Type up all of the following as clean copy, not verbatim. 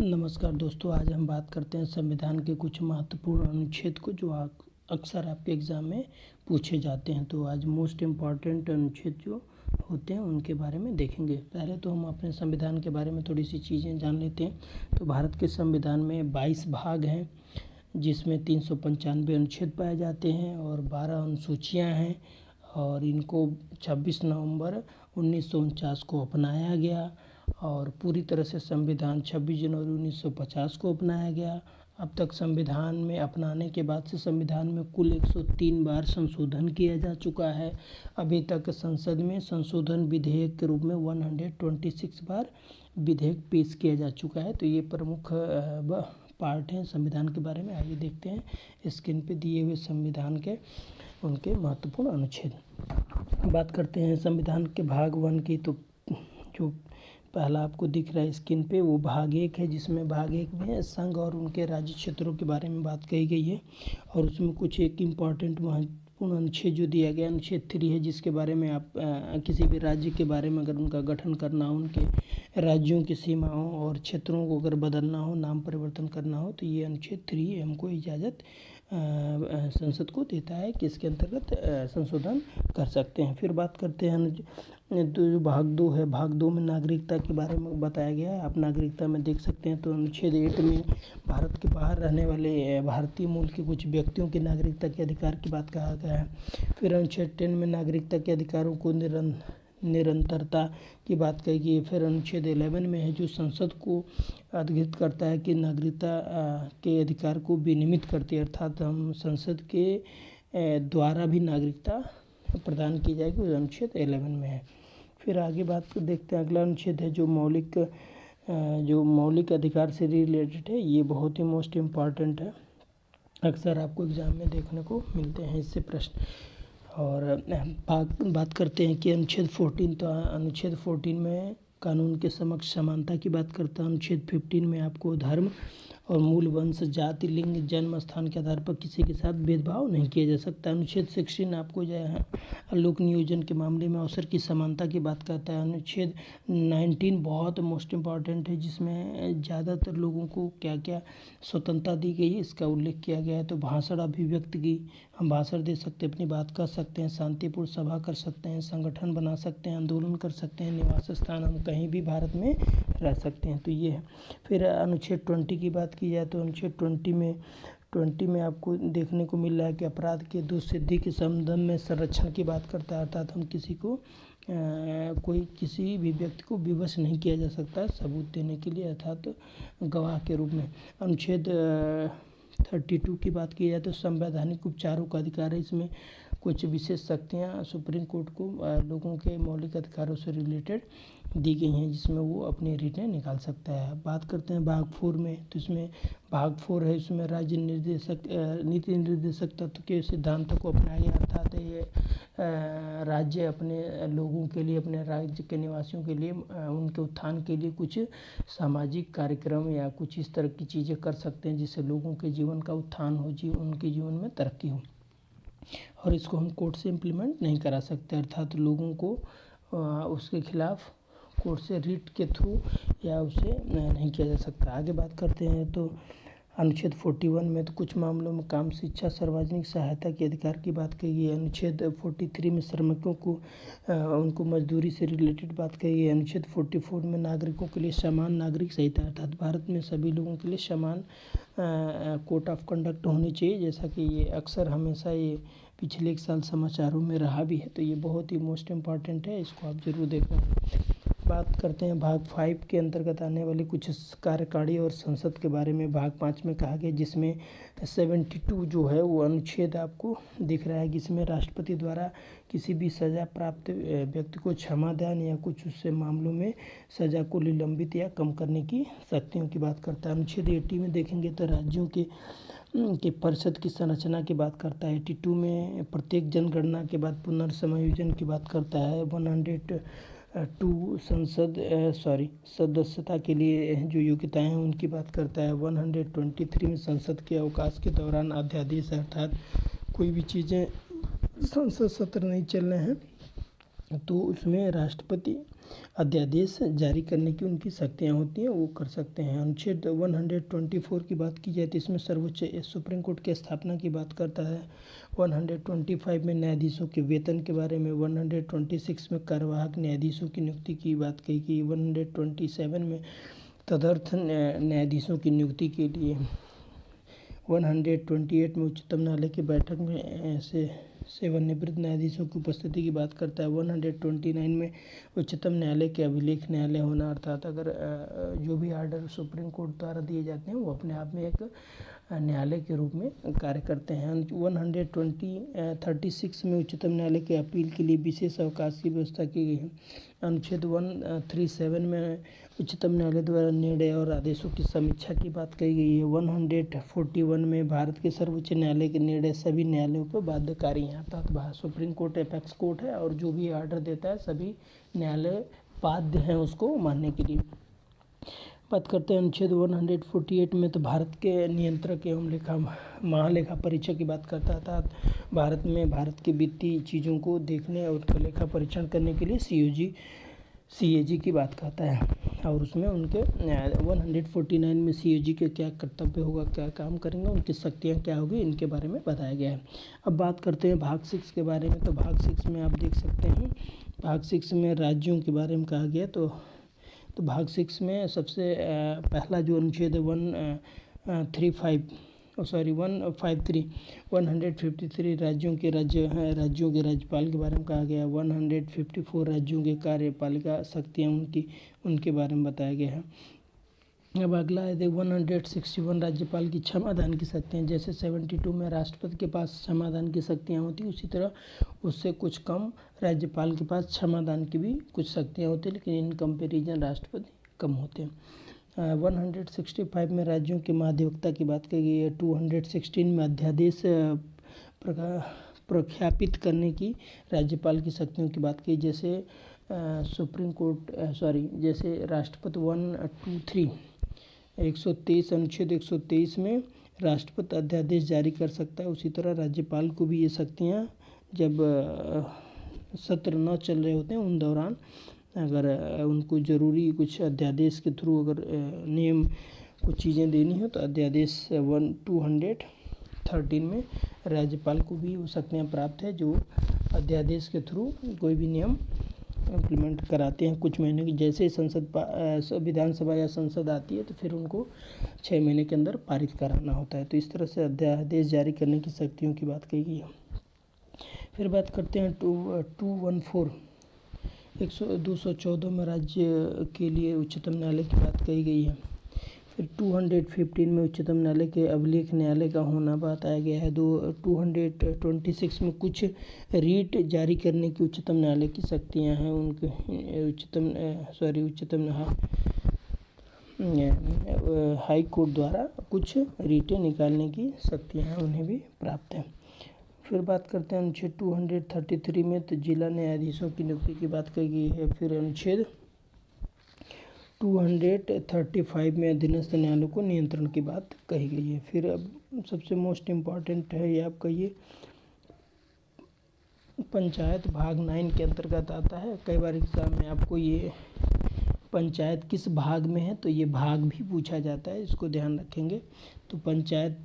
नमस्कार दोस्तों, आज हम बात करते हैं संविधान के कुछ महत्वपूर्ण अनुच्छेद को जो अक्सर आपके एग्ज़ाम में पूछे जाते हैं। तो आज मोस्ट इम्पॉर्टेंट अनुच्छेद जो होते हैं उनके बारे में देखेंगे। पहले तो हम अपने संविधान के बारे में थोड़ी सी चीज़ें जान लेते हैं। तो भारत के संविधान में 22 भाग हैं, जिसमें 395 अनुच्छेद पाए जाते हैं और 12 अनुसूचियाँ हैं, और इनको 26 नवंबर 1949 को अपनाया गया और पूरी तरह से संविधान 26 जनवरी 1950 को अपनाया गया। अब तक संविधान में अपनाने के बाद से संविधान में कुल 103 बार संशोधन किया जा चुका है। अभी तक संसद में संशोधन विधेयक के रूप में 126 बार विधेयक पेश किया जा चुका है। तो ये प्रमुख पार्ट हैं संविधान के बारे में। आइए देखते हैं स्क्रीन पे दिए हुए संविधान के उनके महत्वपूर्ण अनुच्छेद। बात करते हैं संविधान के भाग 1 की। तो जो पहला आपको दिख रहा है स्क्रीन पे वो भाग 1 है, जिसमें भाग 1 में संघ और उनके राज्य क्षेत्रों के बारे में बात कही गई है। और उसमें कुछ एक इम्पॉर्टेंट महत्वपूर्ण अनुच्छेद जो दिया गया अनुच्छेद 3 है, जिसके बारे में आप किसी भी राज्य के बारे में अगर उनका गठन करना हो, उनके राज्यों की सीमाओं और क्षेत्रों को अगर बदलना हो, नाम परिवर्तन करना हो, तो ये अनुच्छेद 3 हमको इजाज़त संसद को देता है कि इसके अंतर्गत संशोधन कर सकते हैं। फिर बात करते हैं जो भाग 2 है। भाग 2 में नागरिकता के बारे में बताया गया है। आप नागरिकता में देख सकते हैं। तो अनुच्छेद 8 में भारत के बाहर रहने वाले भारतीय मूल के कुछ व्यक्तियों की नागरिकता के अधिकार की बात कहा गया है। फिर अनुच्छेद 10 में नागरिकता के अधिकारों को निरंतरता की बात कही गई। फिर अनुच्छेद 11 में है जो संसद को अधिकृत करता है कि नागरिकता के अधिकार को विनियमित करती है, अर्थात हम संसद के द्वारा भी नागरिकता प्रदान की जाएगी, वो अनुच्छेद 11 में है। फिर आगे बात देखते हैं। अगला अनुच्छेद है जो मौलिक अधिकार से रिलेटेड है। ये बहुत ही मोस्ट इम्पॉर्टेंट है, अक्सर आपको एग्ज़ाम में देखने को मिलते हैं इससे प्रश्न। और बात करते हैं कि अनुच्छेद 14। तो अनुच्छेद 14 में कानून के समक्ष समानता की बात करता है। अनुच्छेद 15 में आपको धर्म और मूल वंश, जाति, लिंग, जन्म स्थान के आधार पर किसी के साथ भेदभाव नहीं किया जा सकता। अनुच्छेद 16 आपको जो है लोक नियोजन के मामले में अवसर की समानता की बात करता है। अनुच्छेद 19 बहुत मोस्ट इम्पॉर्टेंट है, जिसमें ज़्यादातर लोगों को क्या क्या स्वतंत्रता दी गई है इसका उल्लेख किया गया है। तो भाषण अभिव्यक्ति की, हम भाषण दे सकते हैं, अपनी बात कर सकते हैं, शांतिपूर्ण सभा कर सकते हैं, संगठन बना सकते हैं, आंदोलन कर सकते हैं, निवास स्थान हम कहीं भी भारत में रह सकते हैं। तो ये है। फिर अनुच्छेद 20 की बात की जाए तो अनुच्छेद 20 में आपको देखने को मिल रहा है कि अपराध के दुष्सिद्धि के संबंध में संरक्षण की बात करता है, अर्थात हम किसी भी व्यक्ति को विवश नहीं किया जा सकता सबूत देने के लिए, अर्थात गवाह के रूप में। अनुच्छेद 32 की बात की जाए तो संवैधानिक उपचारों का अधिकार है। इसमें कुछ विशेष शक्तियाँ सुप्रीम कोर्ट को लोगों के मौलिक अधिकारों से रिलेटेड दी गई हैं, जिसमें वो अपनी रिटें निकाल सकता है। बात करते हैं भाग 4 में। तो इसमें भाग 4 है, इसमें नीति निर्देशक तत्व के सिद्धांतों को अपनाया गया, अर्थात ये राज्य अपने लोगों के लिए, अपने राज्य के निवासियों के लिए उनके उत्थान के लिए कुछ सामाजिक कार्यक्रम या कुछ इस तरह की चीज़ें कर सकते हैं जिससे लोगों के जीवन का उत्थान हो, उनके जीवन में तरक्की हो। और इसको हम कोर्ट से इम्प्लीमेंट नहीं करा सकते, अर्थात लोगों को उसके खिलाफ कोर्ट से रिट के थ्रू या उसे नहीं किया जा सकता। आगे बात करते हैं तो अनुच्छेद 41 में तो कुछ मामलों में काम, शिक्षा, सार्वजनिक सहायता के अधिकार की बात कही गई है। अनुच्छेद 43 में श्रमिकों को उनको मजदूरी से रिलेटेड बात कही गई है। अनुच्छेद 44 में नागरिकों के लिए समान नागरिक संहिता, अर्थात भारत में सभी लोगों के लिए समान कोड ऑफ कंडक्ट होनी चाहिए, जैसा कि ये अक्सर हमेशा ये पिछले 1 साल समाचारों में रहा भी है। तो ये बहुत ही मोस्ट इम्पॉर्टेंट है, इसको आप ज़रूर देखना। बात करते हैं भाग 5 के अंतर्गत आने वाली कुछ कार्यकारिणी और संसद के बारे में। भाग 5 में कहा गया, जिसमें 72 जो है वो अनुच्छेद आपको दिख रहा है, जिसमें राष्ट्रपति द्वारा किसी भी सज़ा प्राप्त व्यक्ति को क्षमादान या कुछ उससे मामलों में सज़ा को निलंबित या कम करने की शक्तियों की बात करता है। अनुच्छेद 80 में देखेंगे तो राज्यों के परिषद की संरचना की बात करता है। 82 में प्रत्येक जनगणना के बाद पुनर्समायोजन की बात करता है। 102 सदस्यता के लिए जो योग्यताएं हैं उनकी बात करता है। 123 में संसद के अवकाश के दौरान अध्यादेश, अर्थात कोई भी चीज़ें संसद सत्र नहीं चल रहे हैं तो उसमें राष्ट्रपति अध्यादेश जारी करने की उनकी शक्तियाँ होती हैं, वो कर सकते हैं। अनुच्छेद 124 की बात की जाए तो इसमें सर्वोच्च सुप्रीम कोर्ट की स्थापना की बात करता है। 125 में न्यायाधीशों के वेतन के बारे में, 126 में कार्यवाहक न्यायाधीशों की नियुक्ति की बात कही गई, 127 में तदर्थ न्यायाधीशों की नियुक्ति के लिए, 128 में उच्चतम न्यायालय की बैठक में ऐसे सेवानिवृत्त न्यायाधीशों की उपस्थिति की बात करता है। 129 में उच्चतम न्यायालय के अभिलेख न्यायालय होना, अर्थात अगर जो भी आर्डर सुप्रीम कोर्ट द्वारा दिए जाते हैं वो अपने आप में एक न्यायालय के रूप में कार्य करते हैं। 136 में उच्चतम न्यायालय के अपील के लिए विशेष अवकाश की व्यवस्था की गई है। अनुच्छेद 137 में उच्चतम न्यायालय द्वारा निर्णय और आदेशों की समीक्षा की बात कही गई है। 141 में भारत के सर्वोच्च न्यायालय के निर्णय सभी न्यायालयों पर बाध्यकारी हैं, अर्थात सुप्रीम कोर्ट एपेक्स कोर्ट है और जो भी आर्डर देता है सभी न्यायालय बाध्य हैं उसको मानने के लिए। बात करते हैं अनुच्छेद 148 में, तो भारत के नियंत्रक एवं महालेखा परीक्षक की बात करता है, अर्थात भारत में भारत की वित्तीय चीज़ों को देखने और उनका लेखा परीक्षण करने के लिए CAG की बात करता है। और उसमें उनके 149 में CAG के क्या कर्तव्य होगा, क्या काम करेंगे, उनकी शक्तियाँ क्या होगी, इनके बारे में बताया गया है। अब बात करते हैं भाग 6 के बारे में। तो भाग 6 में आप देख सकते हैं, भाग 6 में राज्यों के बारे में कहा गया। तो भाग 6 में सबसे पहला जो अनुच्छेद 153 राज्यों के राज्यपाल के बारे में कहा गया। 154 राज्यों के कार्यपालिका शक्तियाँ उनके बारे में बताया गया है। अब अगला है 161 राज्यपाल की क्षमादान की शक्तियाँ। जैसे 72 में राष्ट्रपति के पास क्षमादान की शक्तियाँ होती, उसी तरह उससे कुछ कम राज्यपाल के पास क्षमादान की भी कुछ शक्तियाँ होती हैं, लेकिन इन कंपेरिजन राष्ट्रपति कम होते हैं। 165 में राज्यों के महाधिवक्ता की बात की गई है। 216 में अध्यादेश प्रख्यापित करने की राज्यपाल की शक्तियों की बात की। जैसे जैसे राष्ट्रपति 123 123 अनुच्छेद 123 में राष्ट्रपति अध्यादेश जारी कर सकता है, उसी तरह राज्यपाल को भी ये शक्तियाँ जब सत्र न चल रहे होते हैं उन दौरान अगर उनको ज़रूरी कुछ अध्यादेश के थ्रू अगर नियम कुछ चीज़ें देनी हो तो अध्यादेश 213 में राज्यपाल को भी वो शक्तियाँ प्राप्त है, जो अध्यादेश के थ्रू कोई भी नियम इम्प्लीमेंट कराते हैं कुछ महीने की। जैसे विधानसभा या संसद आती है तो फिर उनको 6 महीने के अंदर पारित कराना होता है। तो इस तरह से अध्यादेश जारी करने की शक्तियों की बात कही गई है। फिर बात करते हैं 214 में राज्य के लिए उच्चतम न्यायालय की बात कही गई है। फिर 215 में उच्चतम न्यायालय के अभिलेख न्यायालय का होना बताया गया है। 226 में कुछ रीट जारी करने की उच्चतम न्यायालय की शक्तियाँ हैं, उनके हाई कोर्ट द्वारा कुछ रीटें निकालने की शक्तियाँ हैं, उन्हें भी प्राप्त है। फिर बात करते हैं अनुच्छेद 233 में, तो जिला न्यायाधीशों की नियुक्ति की बात कही गई है। फिर अनुच्छेद 235 में अधीनस्थ न्यायालयों को नियंत्रण की बात कही गई है। फिर अब सबसे मोस्ट इम्पॉर्टेंट है ये आपका ये पंचायत भाग 9 के अंतर्गत आता है। कई बार एग्जाम में आपको ये पंचायत किस भाग में है तो ये भाग भी पूछा जाता है, इसको ध्यान रखेंगे। तो पंचायत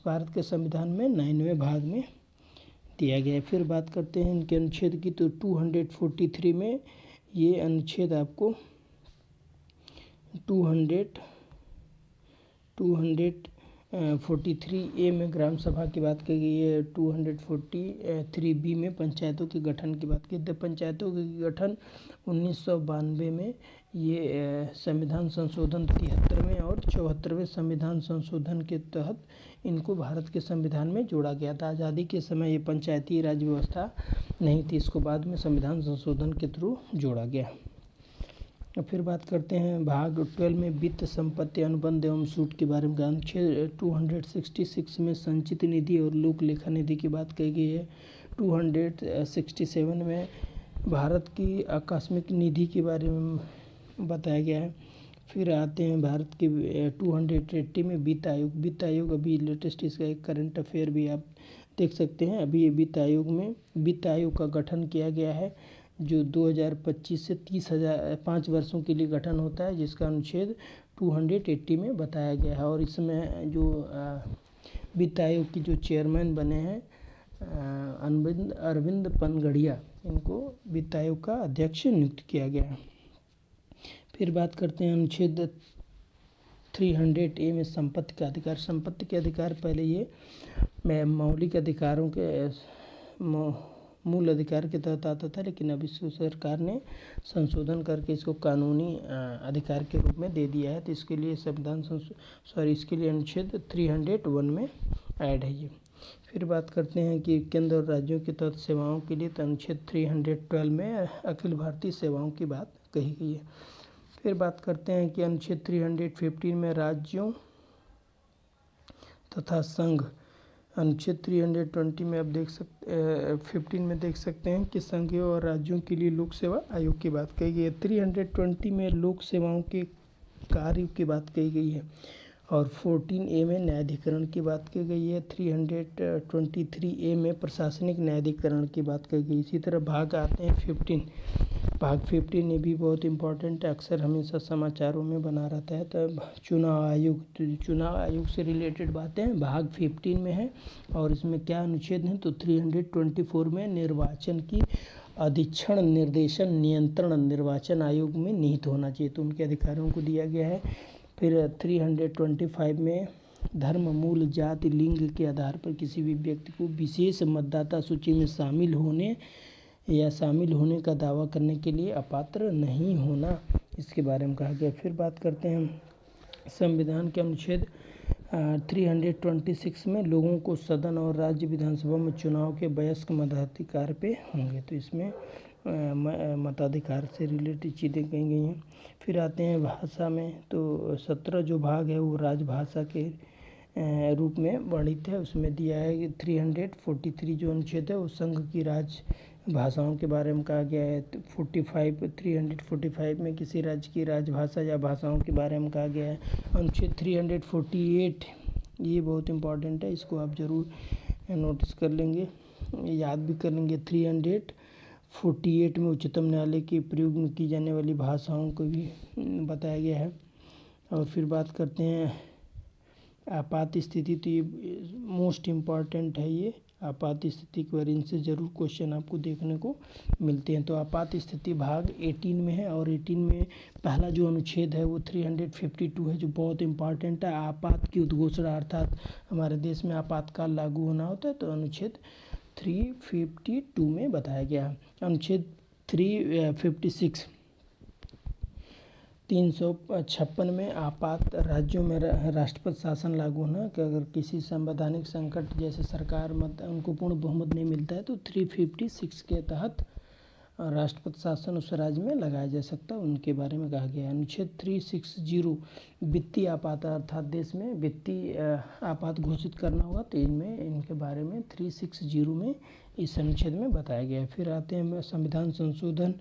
भारत के संविधान में 9वें भाग में दिया गया है। फिर बात करते हैं इनके अनुच्छेद की, तो 243 में ये अनुच्छेद आपको 243A में ग्राम सभा की बात की गई है। 243B में पंचायतों के गठन की बात की। पंचायतों के गठन 1992 में ये संविधान संशोधन 73वें और 74वें संविधान संशोधन के तहत इनको भारत के संविधान में जोड़ा गया था। आज़ादी के समय ये पंचायती राज व्यवस्था नहीं थी, इसको बाद में संविधान संशोधन के थ्रू जोड़ा गया। फिर बात करते हैं भाग 12 में वित्त संपत्ति अनुबंध एवं सूट के बारे में। अनुच्छेद 266 में संचित निधि और लोक लेखा निधि की बात कही गई है। 267 में भारत की आकस्मिक निधि के बारे में बताया गया है। फिर आते हैं भारत के 280 में वित्त आयोग अभी लेटेस्ट इसका एक करंट अफेयर भी आप देख सकते हैं। अभी वित्त आयोग का गठन किया गया है। जो 2025 से 5 वर्षों के लिए गठन होता है, जिसका अनुच्छेद 280 में बताया गया है। और इसमें जो वित्त आयोग की जो चेयरमैन बने हैं अरविंद पनगड़िया, इनको वित्त आयोग का अध्यक्ष नियुक्त किया गया है। फिर बात करते हैं अनुच्छेद 300A में संपत्ति का अधिकार। संपत्ति के अधिकार पहले ये मौलिक अधिकारों के मूल अधिकार के तहत आता था, लेकिन अब इसको सरकार ने संशोधन करके इसको कानूनी अधिकार के रूप में दे दिया है। तो इसके लिए इसके लिए अनुच्छेद 301 में ऐड है ये। फिर बात करते हैं कि केंद्र और राज्यों के तहत सेवाओं के लिए, तो अनुच्छेद 312 में अखिल भारतीय सेवाओं की बात कही गई है। फिर बात करते हैं कि अनुच्छेद 315 में राज्यों तथा संघ, अनुच्छेद 320 में अब 15 में देख सकते हैं कि संघीय और राज्यों के लिए लोक सेवा आयोग की बात कही गई है। 320 में लोक सेवाओं के कार्य की बात कही गई है और 14A में न्यायाधिकरण की बात की गई है। 323A में प्रशासनिक न्यायाधिकरण की बात कही गई। इसी तरह भाग आते हैं 15। भाग 15 ये भी बहुत इम्पोर्टेंट है, अक्सर हमेशा समाचारों में बना रहता है। तो चुनाव आयोग, तो चुनाव आयोग से रिलेटेड बातें भाग 15 में है। और इसमें क्या अनुच्छेद हैं, तो 324 में निर्वाचन की अधीक्षण, निर्देशन, नियंत्रण निर्वाचन आयोग में निहित होना चाहिए, तो उनके अधिकारों को दिया गया है। फिर 325 में धर्म, मूल, जाति, लिंग के आधार पर किसी भी व्यक्ति को विशेष मतदाता सूची में शामिल होने का दावा करने के लिए अपात्र नहीं होना, इसके बारे में कहा गया। फिर बात करते हैं संविधान के अनुच्छेद 326 में लोगों को सदन और राज्य विधानसभा में चुनाव के वयस्क मताधिकार पे होंगे, तो इसमें मताधिकार से रिलेटेड चीज़ें कही गई हैं। फिर आते हैं भाषा में, तो 17 जो भाग है वो राजभाषा के रूप में वर्णित है। उसमें दिया है कि 343 जो अनुच्छेद है वो संघ की राजभाषाओं के बारे में कहा गया है। 345 में किसी राज्य की राजभाषा या भाषाओं के बारे में कहा गया है। अनुच्छेद 348 ये बहुत इम्पोर्टेंट है, इसको आप ज़रूर नोटिस कर लेंगे, याद भी कर लेंगे। 348 में उच्चतम न्यायालय की प्रयोग की जाने वाली भाषाओं को भी बताया गया है। और फिर बात करते हैं आपात स्थिति, तो ये मोस्ट इम्पॉर्टेंट है। ये आपात स्थिति के बारे इनसे ज़रूर क्वेश्चन आपको देखने को मिलते हैं। तो आपात स्थिति भाग 18 में है और 18 में पहला जो अनुच्छेद है वो 352 है, जो बहुत इम्पॉर्टेंट है। आपात की उद्घोषणा, अर्थात हमारे देश में आपातकाल लागू होना होता है, तो अनुच्छेद 352 में बताया गया है। अनुच्छेद 356 356 में आपात राज्यों में राष्ट्रपति शासन लागू होना, कि अगर किसी संवैधानिक संकट जैसे सरकार उनको पूर्ण बहुमत नहीं मिलता है, तो 356 के तहत राष्ट्रपति शासन उस राज्य में लगाया जा सकता है, उनके बारे में कहा गया है। अनुच्छेद 360 वित्तीय आपात, अर्थात देश में वित्तीय आपात घोषित करना होगा, तो इनके बारे में 360 में इस अनुच्छेद में बताया गया है। फिर आते हैं संविधान संशोधन,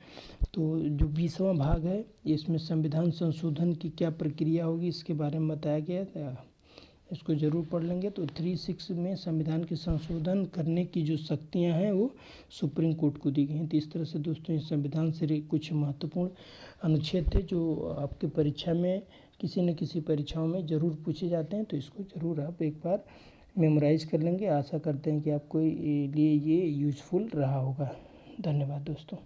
तो जो 20वां भाग है इसमें संविधान संशोधन की क्या प्रक्रिया होगी इसके बारे में बताया गया है, इसको ज़रूर पढ़ लेंगे। तो 36 में संविधान के संशोधन करने की जो शक्तियां हैं वो सुप्रीम कोर्ट को दी गई हैं। तो इस तरह से दोस्तों इस संविधान से कुछ महत्वपूर्ण अनुच्छेद थे जो आपकी परीक्षा में किसी न किसी परीक्षाओं में ज़रूर पूछे जाते हैं, तो इसको ज़रूर आप एक बार मेमोराइज कर लेंगे। आशा करते हैं कि आपको लिए ये यूज़फुल रहा होगा। धन्यवाद दोस्तों।